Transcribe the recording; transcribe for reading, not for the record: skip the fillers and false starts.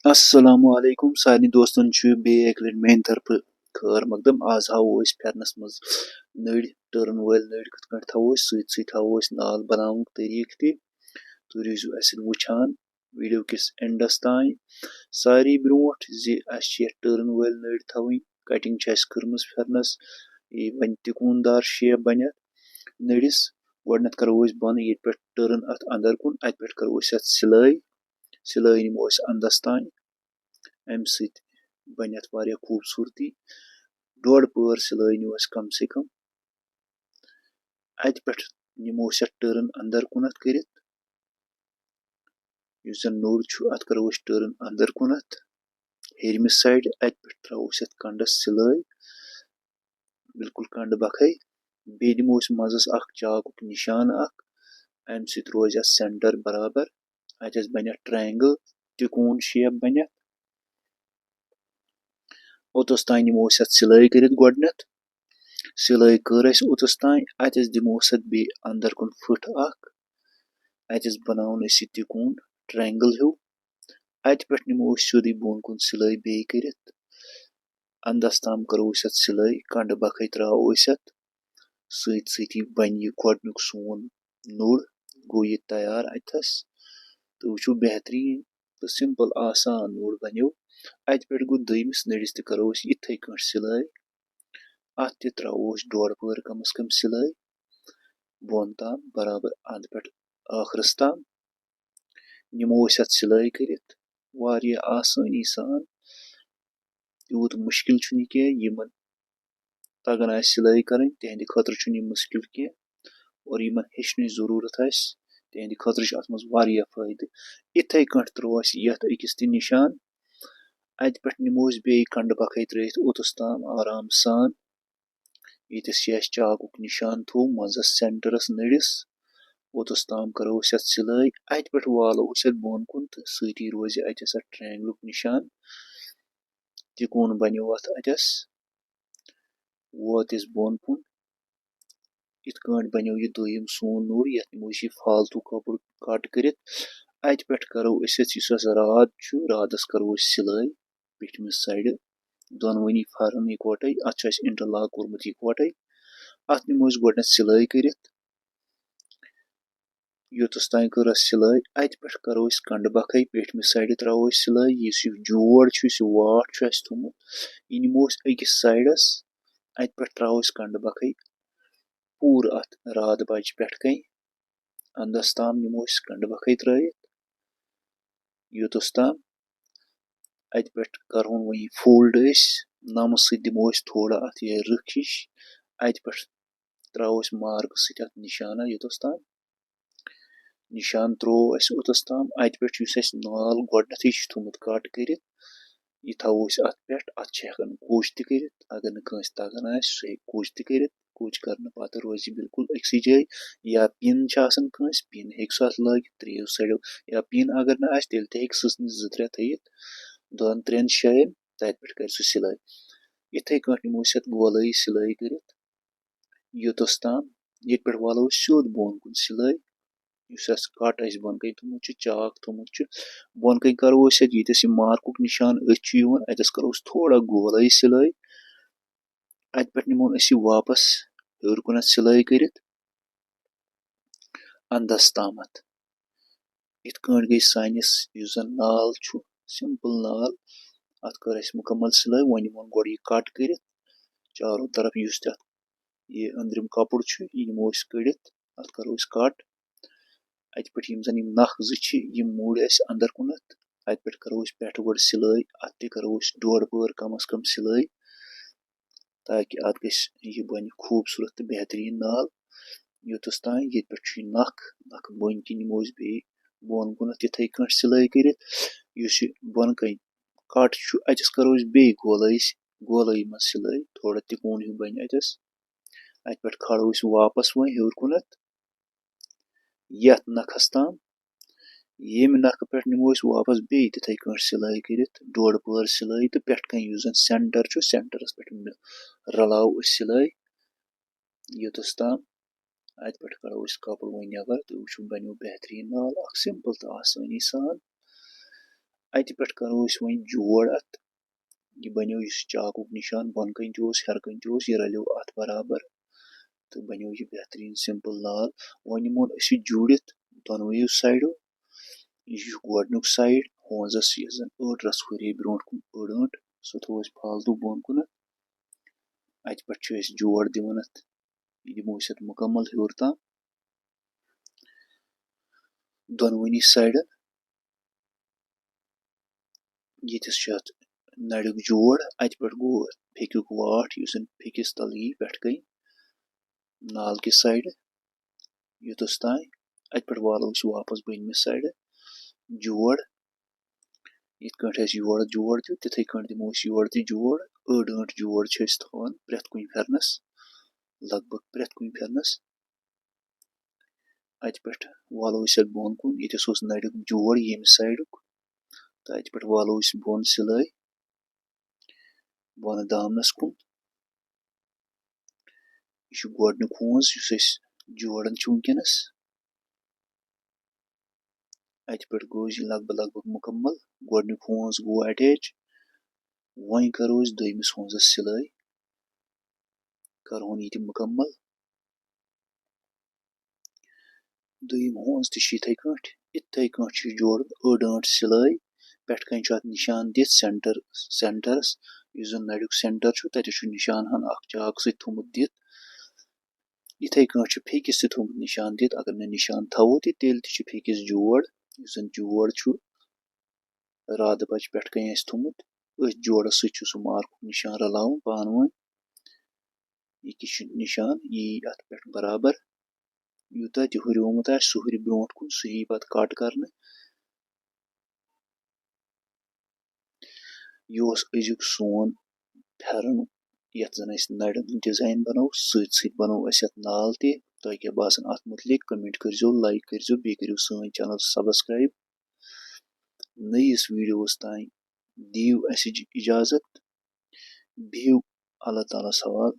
अस्सलामुअलैकुम सारे दोस्तन बे एक लट मेन तरफ खैर मकदम आज हावो फेरनस मज नड़ टर्न वल नड़ कथ कट थवो सत हावो नाल बनाउन तरीक ति तो रूजु अस वुछान वीडियो किस एंडस तान सारी ब्रोट जे टर्न वल नड़ थवि कटिंग कर्मस फेरनस ये बन तिकुनदार शेप बन नड़िस गडनथ करो बन ये पे टर्न अत अंदर कुन अत पे करो सिलाई सिलाई निमो अंदस तान अम सत बन वारिया खूबसूरती डोड पर सिलाई नो कम से कम अत पे निमो टर्न अंदर कुनत कर नोड अत करो टर्न अंदर कुनत हेरमिस साइड अत पे त्रो कंडस सिलाई बिल्कुल कंड बखई बे दिमो मजस चाक निशान अम सत रोज सेंटर बराबर अत बन ट्रायंगल त्रिकोण शेप बन ओतस तान निमो सिलाई कर गडनथ सिलाई कर ओतस तान अत दिमो बे अंदर कुन फुट अत बनावन त्रिकोण ट्रायंगल हिू अत पे निमो सोदी बोन कुन सिलाई बे कर अंदस ताम करो सिलाई कंड बखई त्रो सती बन यह गडनुक सोन नोड गो यह तैयार अथस तो वो बेहतरीन तो सिंपल आसान नोड बनो अत पे गो दमिस नड़िस त करो इथे कट सिलाई अत त्रो डोड पर कम से कम सिलाई बोन ताम बराबर अंद पे आखरस ताम निमो अत सिलाई कर आसानी सान यूत मुश्किल कह तगन सिलाई कर तिहद खतर मुश्किल कह और यमन हेचन जरूरत तिहद खतर अत मज फायदे इथे कट त्रो यथ अकिस त निशान अत पे निमो बे कंड बखई त्रथ ओतस ताम आराम सान यस चाकुक निशान थो मजस सेंटरस नड़िस ओतस ताम करो अत सिलाई अत पे वालो बोन कुन तो सती रोज अत ट्रायंगल निशान त्रिकोण बनो अतस वोत बोन कुन इत बनो यह दोयम सोन नोड यथ निमो फालतू कपड़ कट कर अत पे करो राद रादस करो सिलाई पिठमिस साइड दोनवनी फरन इकवटे अत इंटरलॉक कोर्मुत इकवटे अत निमो गडनथ सिलाई कर योतस तान कर सिलाई अत पे करो कंड बखई पिठमिस साइड त्रो सिलाई इस जोड़ वाट थोमुत यह निमो अकिस साइडस अत पे त्रो कंड बखई पूर अत राद बज पे कन अंदस ताम निमो कंड बखई त्रत योतस ताम अत पे करन वह फोल्ड नम सत दिमो थोड़ा अत यह रख हिश अत पे त्रो मार्क सत निशाना योतस ताम निशान त्रो ओतस ताम अत पे नाल गडनथ थोमुत कट कर यह थवो अत पे अत हेकन कोच तर अगर नस तगन सह कोच तर कोच कर पत रोज बिल्कुल अक्सी जाए या पिन कस पिन हे अत लगित त्रियो सड़ो या पिन अगर ना तेल हेक सचन जो त्रे थत दोन त्रेन जायन तत पे कर सिलाई इथे कट निमो गोलाई सिलाई कर योतस ताम ये पे वालो सोद बोन कुन सिलाई कट बोन कन थोमुत चाक थोमुत बोन कन करो यस मार्कुक निशान अतस करो थोड़ा गोलाई सिलाई अत पे निमो वापस हेर कुन सिलाई कर अंदस तामत इत गई सानिस नाल सिंपल नाल अत कर मुकम्मल सिलाई वो निमोन गो यह कट कर चारों तरफ यह अंदरिम कपड़ यह निमो कड़ अत करो कट अत पे यम नख जो मोड़ अंदर कुनत अत पे करो पे गो सिलाई अत करो डोड पर कम से कम सिलाई ताकि अत यह बन खूबसूरत तो बेहतरीन नाल योतस तान ये पे नख नख बन कि निमो बे बोन कुनत इथे कट सिलाई कर बोन कन कट अतस करो बे गोलाई मज सिलाई थोड़ा तिकोन हिू बन अतस अत पे खड़ो वापस वो हेर कुनत यथ नखस ताम यम नख पे निमो वापस बे तिथे कट सिलाई कर डोड पर सिलाई तो पे कन सेंटर सेंटरस पे रलाव सिलाई योतस ताम अत पे कड़ो कपड़ वो नबर तो वो बनो बेहतरीन नाल सिंपल तो आसानी सान अति पे करो वो जोड़ अत यह बनो चाकू निशान बन कन हेर कन यह रलो अत बराबर तो बनो यह बेहतरीन सिंपल नाल वो निमोन जुड़ित दोनों साइडो यह गोडनुक साइड होंजस यह जन अड़ रस हुरे ब्रो कुन अड़ अड़ सो थो फालतू बोन कुन अत पे जोड़ दिवन अत दिमो मुकम्मल हूर ताम दोनवनी साइडन यीतिस नड़ुक जोड़ अत पे गो फेक्युक वाट फेकिस तल यी पेट कन नाल कि साइड युतस तान अत पे वालो वापस बनमिस साइड जोड़ इत योर जोड़ दिव तिथे दिमो योर जोड़ अड़ अड़ जोड़ थवान प्रेथ कुन फेरनस लगभग प्रेथ कुन फेरनस अत पे वालो बोन कुन यीतिस नड़ुक जोड़ ये साइडुक तो अत पे वालो बोन सिलाई बोन दामनस कुन यह गोडनुक होंज जोड़न वनकस अत पे गो लगभग मुकम्मल गोडनुक होंज गो अटैच वह करो दोयमिस होंजस सिलाई करहोन ये मुकम्मल दोयम होंज इथे कट जोड़ अड़ अड़ सिलाई पेट कन निशान दित सेंटरस इस नड़ुक सेंटर तत निशान हन चाक थोमुत दित इथे कट फेकिस थोमुत निशान दित अगर न निशान थवो तेल फेकिस जोड़ जोड़ राध बज पेट कन थोमुत जोड़स सह मार्क निशान रलावन पान वन यह निशान यी अत पे बराबर यूता तह हुरमुत सह हुर ब्रो कुन सह यी पे कट कर यह अजुक सोन फेरन यथ जन नड़न डिजाइन बनो सत बनो नाल तह क्या बासान अत मुतलिक कमेंट करो लाइक करो बे करो सन चैनल सब्सक्राइब नयिस वीडियोस तान दिव इजाजत बिहु अल्लाह ताला सवाल।